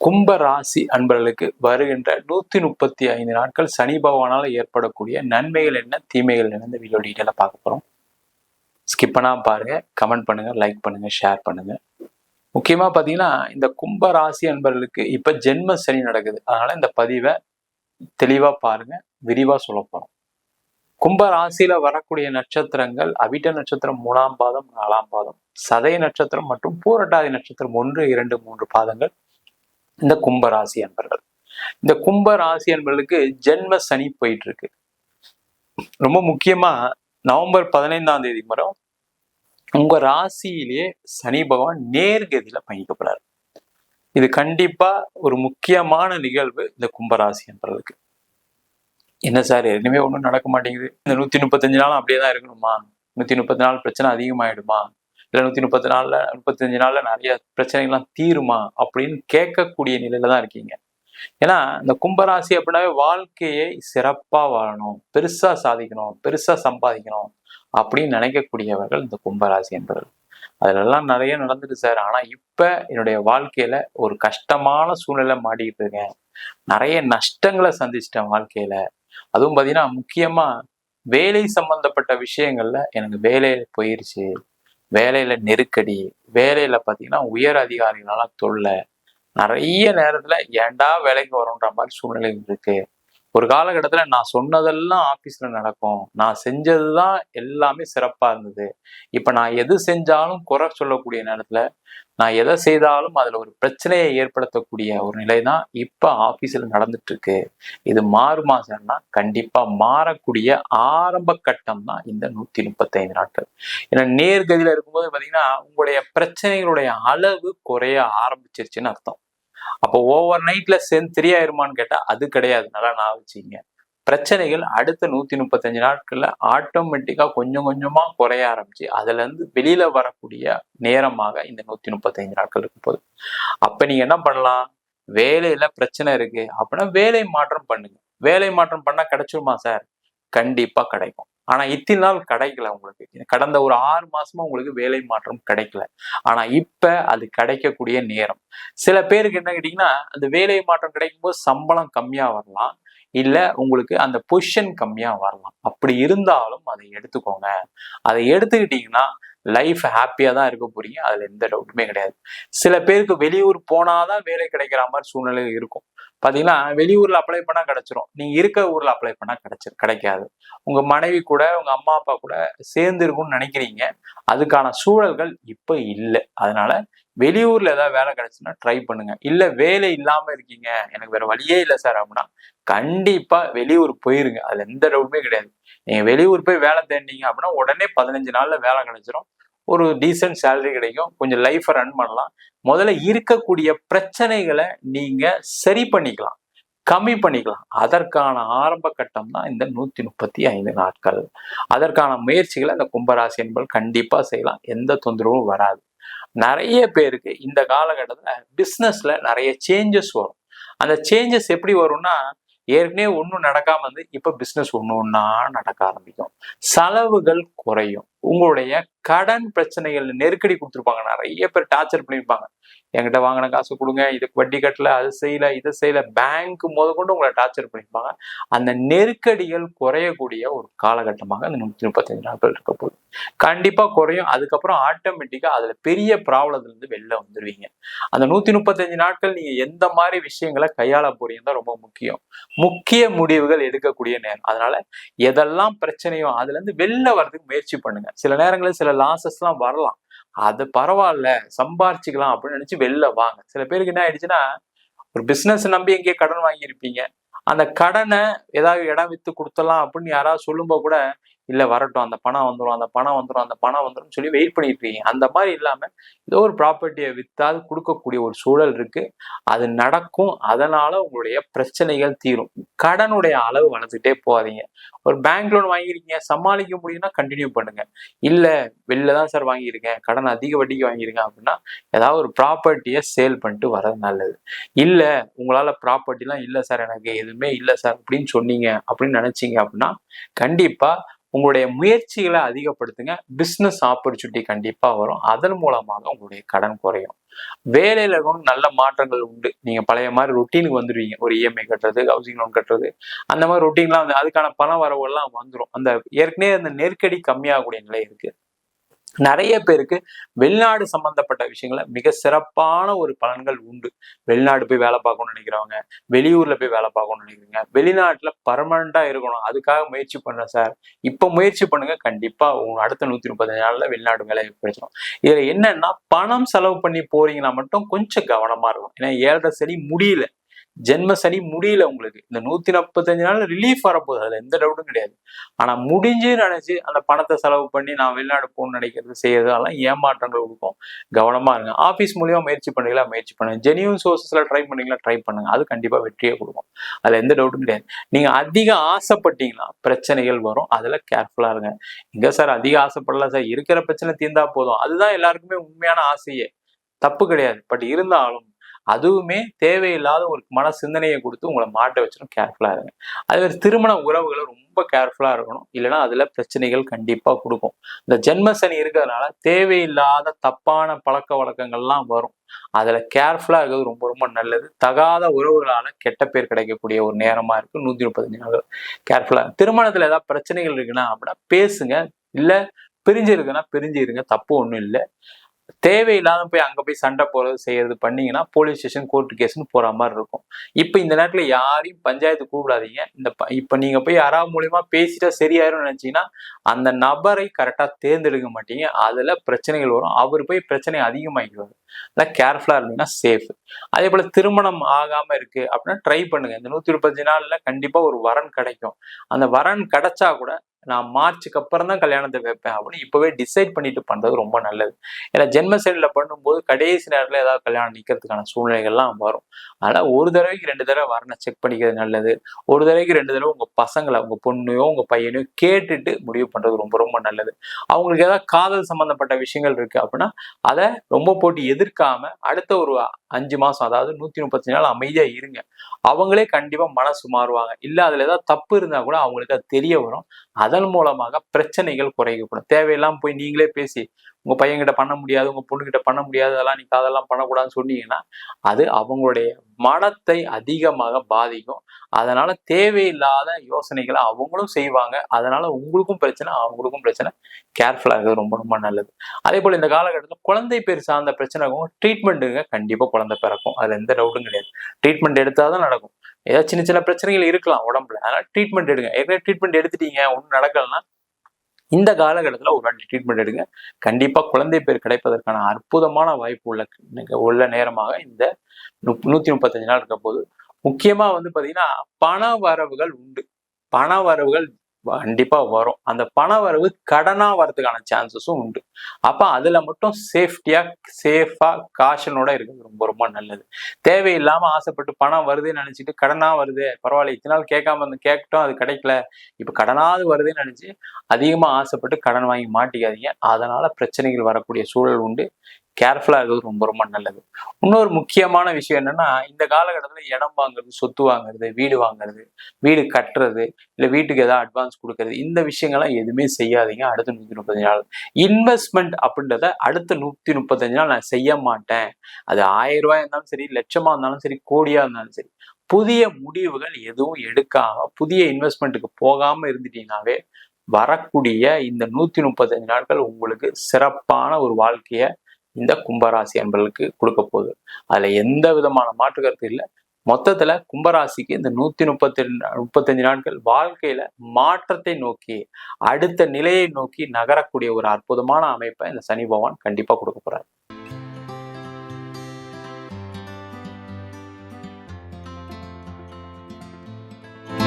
கும்ப ராசி அன்பர்களுக்கு வருகின்ற 135 நாட்கள் சனி பகவானால ஏற்படக்கூடிய நன்மைகள் என்ன, தீமைகள் என்ன, இந்த வீடியோ டீட்டெயிலாக பார்க்க போறோம். ஸ்கிப் பண்ணாம பாருங்க, கமெண்ட் பண்ணுங்க, லைக் பண்ணுங்க, ஷேர் பண்ணுங்க. முக்கியமா பாத்தீங்கன்னா இந்த கும்ப ராசி அன்பர்களுக்கு இப்ப ஜென்ம சனி நடக்குது. அதனால இந்த பதிவை தெளிவா பாருங்க, விரிவா சொல்ல போறோம். கும்ப ராசியில வரக்கூடிய நட்சத்திரங்கள் அவிட்ட நட்சத்திரம் 3ஆம் பாதம், 4ஆம் பாதம், சதய நட்சத்திரம் மற்றும் பூரட்டாதி நட்சத்திரம் 1, 2, 3 பாதங்கள் இந்த கும்ப ராசி அன்பர்கள். இந்த கும்ப ராசி அன்பர்களுக்கு ஜென்ம சனி போயிட்டு இருக்கு. ரொம்ப முக்கியமா நவம்பர் 15ஆம் தேதி வரை உங்க ராசியிலேயே சனி பகவான் நேர்கதியில பயணிக்கப்படுறாரு. இது கண்டிப்பா ஒரு முக்கியமான நிகழ்வு இந்த கும்பராசி அன்பர்களுக்கு. என்ன சார் ஏற்கனவே ஒன்றும் நடக்க மாட்டேங்குது, இந்த 135 நாளும் அப்படியேதான் இருக்கணுமா, 130 நாள் பிரச்சனை அதிகமாயிடுமா, இல்ல 35 நாள்ல நிறைய பிரச்சனைகள்லாம் தீருமா அப்படின்னு கேட்கக்கூடிய நிலையில தான் இருக்கீங்க. ஏன்னா இந்த கும்பராசி அப்படின்னாவே வாழ்க்கையை சிறப்பா வாழணும், பெருசா சாதிக்கணும், பெருசா சம்பாதிக்கணும் அப்படின்னு நினைக்கக்கூடியவர்கள் இந்த கும்பராசி என்பவர்கள். அதுலெல்லாம் நிறைய நடந்துட்டு சார், ஆனா இப்ப என்னுடைய வாழ்க்கையில ஒரு கஷ்டமான சூழ்நிலை மாட்டிக்கிட்டு இருக்கேன், நிறைய நஷ்டங்களை சந்திச்சிட்டேன் வாழ்க்கையில. அதுவும் பாத்தீங்கன்னா முக்கியமா வேலை சம்பந்தப்பட்ட விஷயங்கள்ல எனக்கு வேலையில போயிருச்சு, வேலையில நெருக்கடி, வேலையில பாத்தீங்கன்னா உயர் அதிகாரிகளால தொல்லை, நிறைய நேரத்துல ஏன்டா வேலைக்கு வரோன்ற மாதிரி சூழ்நிலை இருக்கு. ஒரு காலகட்டத்துல நான் சொன்னதெல்லாம் ஆபீஸ்ல நடக்கும், நான் செஞ்சதுதான் எல்லாமே சிறப்பா இருந்தது. இப்ப நான் எது செஞ்சாலும் குறை சொல்லக்கூடிய நேரத்துல, நான் எதை செய்தாலும் அதுல ஒரு பிரச்சனையை ஏற்படுத்தக்கூடிய ஒரு நிலைதான் இப்ப ஆபீஸ்ல நடந்துட்டு இருக்கு. இது மாறுமா சார்னா கண்டிப்பா மாறக்கூடிய ஆரம்ப கட்டம் தான் இந்த 135 நாட்கள். ஏன்னா நேர்கதியில இருக்கும்போது பாத்தீங்கன்னா உங்களுடைய பிரச்சனைகளுடைய அளவு குறைய ஆரம்பிச்சிருச்சுன்னு அர்த்தம். அப்போ ஓவர் நைட்ல சரியாயிருமான்னு கேட்டா அது கிடையாது. நல்லா நான் வச்சுங்க, பிரச்சனைகள் அடுத்த 135 நாட்கள்ல ஆட்டோமேட்டிக்கா கொஞ்சம் கொஞ்சமா குறைய ஆரம்பிச்சு அதுல இருந்து வெளியில வரக்கூடிய நேரமாக இந்த 135 நாட்கள் இருக்கும் போது, அப்ப நீங்க என்ன பண்ணலாம், வேலையில பிரச்சனை இருக்கு அப்படின்னா வேலை மாற்றம் பண்ணுங்க. வேலை மாற்றம் பண்ணா கிடைச்சிருமா சார்? கண்டிப்பா கிடைக்கும். ஆனா இத்தனை நாள் கிடைக்கல உங்களுக்கு. கடந்த ஒரு 6 மாசமா உங்களுக்கு வேலை மாற்றம் கிடைக்கல. ஆனா இப்ப அது கிடைக்கக்கூடிய நேரம். சில பேருக்கு என்ன கேட்டீங்கன்னா, அந்த வேலை மாற்றம் கிடைக்கும் போது சம்பளம் கம்மியா வரலாம், இல்ல உங்களுக்கு அந்த பொசிஷன் கம்மியா வரலாம். அப்படி இருந்தாலும் அதை எடுத்துக்கோங்க. அதை எடுத்துக்கிட்டீங்கன்னா லைஃப் ஹாப்பியா தான் இருக்க போறீங்க, அதுல எந்த டவுட்டுமே கிடையாது. சில பேருக்கு வெளியூர் போனாதான் வேலை கிடைக்கிற மாதிரி சூழ்நிலை இருக்கும். பாத்தீங்கன்னா வெளியூர்ல அப்ளை பண்ணா கிடைச்சிரும், நீங்க இருக்க ஊர்ல அப்ளை பண்ணா கிடைக்காது. உங்க மனைவி கூட உங்க அம்மா அப்பா கூட சேர்ந்து இருக்கும்னு நினைக்கிறீங்க, அதுக்கான சூழல்கள் இப்ப இல்லை. அதனால வெளியூர்ல ஏதாவது வேலை கிடைச்சுன்னா ட்ரை பண்ணுங்க. இல்ல வேலை இல்லாம இருக்கீங்க, எனக்கு வேற வழியே இல்லை சார் அப்படின்னா கண்டிப்பா வெளியூர் போயிருங்க, அதுல எந்த டவுட்டுமே கிடையாது. நீங்க வெளியூர் போய் வேலை தேடினீங்க அப்படின்னா உடனே 15 நாள்ல வேலை கிடைச்சிரும், ஒரு டீசென்ட் சேலரி கிடைக்கும், கொஞ்சம் லைஃபை ரன் பண்ணலாம். முதல்ல இருக்கக்கூடிய பிரச்சனைகளை நீங்க சரி பண்ணிக்கலாம், கம்மி பண்ணிக்கலாம். அதற்கான ஆரம்ப கட்டம் தான் இந்த 135 நாட்கள். அதற்கான முயற்சிகளை இந்த கும்பராசி என்பது கண்டிப்பா செய்யலாம், எந்த தொந்தரவும் வராது. நிறைய பேருக்கு இந்த காலகட்டத்துல பிசினஸ்ல நிறைய சேஞ்சஸ் வரும். அந்த சேஞ்சஸ் எப்படி வரும்னா, ஏற்கனவே ஒன்றும் நடக்காம இருந்து இப்ப பிசினஸ் ஒண்ணா நடக்க ஆரம்பிக்கும். செலவுகள் குறையும். உங்களுடைய கடன் பிரச்சனைகள் நெருக்கடி கொடுத்துருப்பாங்க, நிறைய பேர் டார்ச்சர் பண்ணியிருப்பாங்க, என்கிட்ட வாங்கின காசு கொடுங்க, இதுக்கு வட்டி கட்டல, அது செய்யல, இதை செய்யல, பேங்க் முதற்கொண்டு உங்களை டார்ச்சர் பண்ணியிருப்பாங்க. அந்த நெருக்கடிகள் குறையக்கூடிய ஒரு காலகட்டமாக அந்த 135 நாட்கள் இருக்க போகுது. கண்டிப்பா குறையும். அதுக்கப்புறம் ஆட்டோமேட்டிக்கா அதுல பெரிய ப்ராப்ளத்துல இருந்து வெளில வந்துருவீங்க. அந்த 135 நாட்கள் நீங்க எந்த மாதிரி விஷயங்களை கையாள போறீங்க தான் ரொம்ப முக்கியம். முக்கிய முடிவுகள் எடுக்கக்கூடிய நேரம். அதனால எதெல்லாம் பிரச்சனையோ அதுல இருந்து வெளில வர்றதுக்கு முயற்சி பண்ணுங்க. சில நேரங்களில் சில லாசஸ் எல்லாம் வரலாம், அது பரவாயில்ல, சம்பாரிச்சுக்கலாம் அப்படின்னு நினைச்சு வெளில வாங்க. சில பேருக்கு என்ன ஆயிடுச்சுன்னா, ஒரு பிசினஸ் நம்பி எங்கேயே கடன் வாங்கியிருப்பீங்க, அந்த கடனை ஏதாவது இடம் வித்து கொடுத்தலாம் அப்படின்னு யாராவது சொல்லும்போது கூட இல்ல வரட்டும், அந்த பணம் வந்துடும், அந்த பணம் வந்துடும், அந்த பணம் வந்துடும் சொல்லி வெயிட் பண்ணிட்டு இருக்கீங்க. அந்த மாதிரி இல்லாம ஏதோ ஒரு ப்ராப்பர்ட்டியை வித்தாது கொடுக்கக்கூடிய ஒரு சூழல் இருக்கு, அது நடக்கும். அதனால உங்களுடைய பிரச்சனைகள் தீரும். கடனுடைய அளவு வளர்த்துட்டே போகாதீங்க. ஒரு பேங்க் லோன் வாங்கியிருக்கீங்க, சமாளிக்க முடியும்னா கண்டினியூ பண்ணுங்க. இல்ல வெளில தான் சார் வாங்கியிருக்கேன், கடன் அதிக வட்டிக்கு வாங்கியிருக்கேன் அப்படின்னா ஏதாவது ஒரு ப்ராப்பர்ட்டியை சேல் பண்ணிட்டு வர்றது நல்லது. இல்ல உங்களால ப்ராப்பர்ட்டிலாம் இல்லை சார், எனக்கு எதுவுமே இல்லை சார் அப்படின்னு சொன்னீங்க அப்படின்னு நினைச்சீங்க அப்படின்னா கண்டிப்பா உங்களுடைய முயற்சிகளை அதிகப்படுத்துங்க. பிசினஸ் ஆப்பர்ச்சுனிட்டி கண்டிப்பா வரும். அதன் மூலமாக உங்களுடைய கடன் குறையும். வேலையில நல்ல மாற்றங்கள் உண்டு. நீங்க பழைய மாதிரி ரொட்டீனுக்கு வந்துடுவீங்க. ஒரு இஎம்ஐ கட்டுறது, ஹவுசிங் லோன் கட்டுறது, அந்த மாதிரி ரொட்டீன்லாம் வந்து அதுக்கான பண வரவுகள்லாம் வந்துடும். அந்த ஏற்கனவே அந்த நெருக்கடி கம்மியாகக்கூடிய நிலை இருக்கு. நிறைய பேருக்கு வெளிநாடு சம்பந்தப்பட்ட விஷயங்கள மிக சிறப்பான ஒரு பலன்கள் உண்டு. வெளிநாடு போய் வேலை பார்க்கணும்னு நினைக்கிறவங்க, வெளியூர்ல போய் வேலை பார்க்கணும்னு நினைக்கிறீங்க, வெளிநாட்டுல பர்மனண்டா இருக்கணும், அதுக்காக முயற்சி பண்றேன் சார், இப்ப முயற்சி பண்ணுங்க. கண்டிப்பா உங்க அடுத்த 135 நாள்ல வெளிநாடு வேலை கிடைச்சிடும். இதுல என்னன்னா, பணம் செலவு பண்ணி போறீங்கன்னா மட்டும் கொஞ்சம் கவனமா இருக்கும். ஏன்னா 7.5 சனி முடியல, ஜென்ம சனி முடியல. உங்களுக்கு இந்த 145 நாள் ரிலீஃப் வரப்போகுது, அதுல எந்த டவுட்டும் கிடையாது. ஆனா முடிஞ்சு நினைச்சு அந்த பணத்தை செலவு பண்ணி நான் வெளிநாடு போகணும்னு நினைக்கிறது செய்யறது அதெல்லாம் ஏமாற்றங்கள் கொடுக்கும். கவனமா இருங்க. ஆபீஸ் மூலியமா முயற்சி பண்ணீங்களா, முயற்சி பண்ணுங்க. ஜெனியூன் சோர்சஸ்ல ட்ரை பண்ணீங்களா, ட்ரை பண்ணுங்க. அது கண்டிப்பா வெற்றியை கொடுக்கும், அதுல எந்த டவுட்டும் கிடையாது. நீங்க அதிக ஆசைப்பட்டீங்கன்னா பிரச்சனைகள் வரும், அதுல கேர்ஃபுல்லா இருங்க. எங்க சார் அதிக ஆசைப்படல சார், இருக்கிற பிரச்சனை தீர்ந்தா போதும், அதுதான் எல்லாருக்குமே உண்மையான ஆசையே, தப்பு கிடையாது. பட் இருந்தாலும் அதுவுமே தேவையில்லாத ஒரு மன சிந்தனையை கொடுத்து உங்களை மாட்ட வச்சிடும். கேர்ஃபுல்லா இருங்க. அதே திருமண உறவுகளை ரொம்ப கேர்ஃபுல்லா இருக்கணும், இல்லைன்னா அதுல பிரச்சனைகள் கண்டிப்பா கொடுக்கும். இந்த ஜென்ம சனி இருக்கிறதுனால தேவையில்லாத தப்பான பழக்க வழக்கங்கள்லாம் வரும். அதுல கேர்ஃபுல்லா இருக்கிறது ரொம்ப ரொம்ப நல்லது. தகாத உறவுகளால கெட்ட பேர் கிடைக்கக்கூடிய ஒரு நேரமா இருக்கு 135 நாள். கேர்ஃபுல்லா. திருமணத்துல ஏதாவது பிரச்சனைகள் இருக்குன்னா அப்படின்னா பேசுங்க, இல்ல பிரிஞ்சு இருக்குன்னா பிரிஞ்சு இருங்க, தப்பு ஒண்ணும் இல்லை. தேவையில்லாத போய் அங்க போய் சண்டை போறது செய்யறது பண்ணீங்கன்னா போலீஸ் ஸ்டேஷன், கோர்ட்டு கேஸ்ன்னு போற மாதிரி இருக்கும். இப்ப இந்த நேரத்துல யாரையும் பஞ்சாயத்து கூப்பிடாதீங்க. இப்ப நீங்க போய் யாராவது மூலியமா பேசிட்டா சரியாயிரும்னு நினைச்சீங்கன்னா அந்த நபரை கரெக்டா தேர்ந்தெடுக்க மாட்டீங்க, அதுல பிரச்சனைகள் வரும். அவர் போய் பிரச்சனை அதிகமாகிடுவாரு. அதான் கேர்ஃபுல்லா இருந்தீங்கன்னா சேஃப். அதே போல திருமணம் ஆகாம இருக்கு அப்படின்னா ட்ரை பண்ணுங்க. இந்த 135 நாள்ல கண்டிப்பா ஒரு வரன் கிடைக்கும். அந்த வரன் கிடைச்சா கூட நான் மார்ச்சுக்கு அப்புறம் தான் கல்யாணத்தை வைப்பேன் அப்படின்னு இப்பவே டிசைட் பண்ணிட்டு பண்றது ரொம்ப நல்லது. ஏன்னா ஜென்ம சனியில பண்ணும்போது கடைசி நேரத்துல ஏதாவது கல்யாணம் நிக்கிறதுக்கான சூழ்நிலைகள்லாம் வரும். ஆனா ஒரு தடவைக்கு 2 தடவை வரனை செக் பண்ணிக்கிறது நல்லது. ஒரு தடவைக்கு 2 தடவை உங்க பசங்களை, உங்க பொண்ணையோ உங்க பையனையோ கேட்டுட்டு முடிவு பண்றது ரொம்ப ரொம்ப நல்லது. அவங்களுக்கு ஏதாவது காதல் சம்பந்தப்பட்ட விஷயங்கள் இருக்கு அப்படின்னா அதை ரொம்ப போட்டு எதிர்க்காம அடுத்த ஒரு 5 மாசம், அதாவது 135 நாள் அமைதியா இருங்க. அவங்களே கண்டிப்பா மனசு மாறுவாங்க. இல்ல அதுல ஏதாவது தப்பு இருந்தா கூட அவங்களுக்கு அது தெரிய வரும். அதன் மூலமாக பிரச்சனைகள் குறைக்கப்படும். தேவையில்லாம போய் நீங்களே பேசி உங்க பையன்கிட்ட பண்ண முடியாது, உங்க பொண்ணுகிட்ட பண்ண முடியாது, அதெல்லாம் நீ அதெல்லாம் பண்ணக்கூடாதுன்னு சொன்னீங்கன்னா அது அவங்களுடைய மனத்தை அதிகமாக பாதிக்கும். அதனால தேவையில்லாத யோசனைகளை அவங்களும் செய்வாங்க. அதனால உங்களுக்கும் பிரச்சனை, அவங்களுக்கும் பிரச்சனை. கேர்ஃபுல்லா இருக்கிறது ரொம்ப ரொம்ப நல்லது. அதே போல இந்த காலகட்டத்தில் குழந்தை பேர் சார்ந்த பிரச்சனைக்கும் ட்ரீட்மெண்ட்டுங்க கண்டிப்பா குழந்தை பிறக்கும், அதுல எந்த டவுட்டும் கிடையாது. ட்ரீட்மெண்ட் எடுத்தாதான் நடக்கும். ஏதாவது சின்ன சின்ன பிரச்சனைகள் இருக்கலாம் உடம்புல, அதனால ட்ரீட்மெண்ட் எடுங்க. ஏற்கனவே ட்ரீட்மெண்ட் எடுத்துட்டீங்க, ஒன்றும் நடக்கலன்னா இந்த காலகட்டத்துல ஒரு வாட்டி ட்ரீட்மெண்ட் எடுங்க. கண்டிப்பா குழந்தை பேர் கிடைப்பதற்கான அற்புதமான வாய்ப்பு உள்ள நேரமாக இந்த 135 நாள் இருக்க போது. முக்கியமா வந்து பாத்தீங்கன்னா பண வரவுகள் உண்டு. பண வரவுகள் கண்டிப்பா வரும். அந்த பண வரவு கடனா வரதுக்கான சான்சஸும் உண்டு. அப்ப அதுல மட்டும் சேஃபா காஷனோட இருக்கிறது ரொம்ப ரொம்ப நல்லது. தேவையில்லாம ஆசைப்பட்டு பணம் வருதுன்னு நினைச்சிட்டு கடனா வருது பரவாயில்ல இத்தனை நாள் கேட்காம வந்து கேட்டோம் அது கிடைக்கல, இப்ப கடனாவது வருதுன்னு நினைச்சு அதிகமா ஆசைப்பட்டு கடன் வாங்கி மாட்டிக்காதீங்க. அதனால பிரச்சனைகள் வரக்கூடிய சூழல் உண்டு. கேர்ஃபுல்லா இருக்கிறது ரொம்ப ரொம்ப நல்லது. இன்னொரு முக்கியமான விஷயம் என்னன்னா, இந்த காலகட்டத்துல இடம் வாங்குறது, சொத்து வாங்குறது, வீடு வாங்குறது, வீடு கட்டுறது, இல்ல வீட்டுக்கு ஏதாவது அட்வான்ஸ் கொடுக்கறது, இந்த விஷயங்கள்லாம் எதுவுமே செய்யாதீங்க அடுத்த 135 நாள். இன்வெஸ்ட்மெண்ட் அப்படின்றத அடுத்த 135 நாள் நான் செய்ய மாட்டேன். அது 1000 ரூபாய் இருந்தாலும் சரி, லட்சமா இருந்தாலும் சரி, கோடியா இருந்தாலும் சரி, புதிய முடிவுகள் எதுவும் எடுக்காம புதிய இன்வெஸ்ட்மெண்ட்டுக்கு போகாம இருந்துட்டீங்கன்னாவே வரக்கூடிய இந்த 135 நாட்கள் உங்களுக்கு சிறப்பான ஒரு வாழ்க்கைய இந்த கும்பராசி அன்பர்களுக்கு கொடுக்க போகுது. அதுல எந்த விதமான மாற்று கருத்து இல்லை. மொத்தத்துல கும்பராசிக்கு இந்த 135 நாட்கள் வாழ்க்கையில மாற்றத்தை நோக்கி அடுத்த நிலையை நோக்கி நகரக்கூடிய ஒரு அற்புதமான அமைப்பை இந்த சனி பகவான் கண்டிப்பா கொடுக்க போறாரு.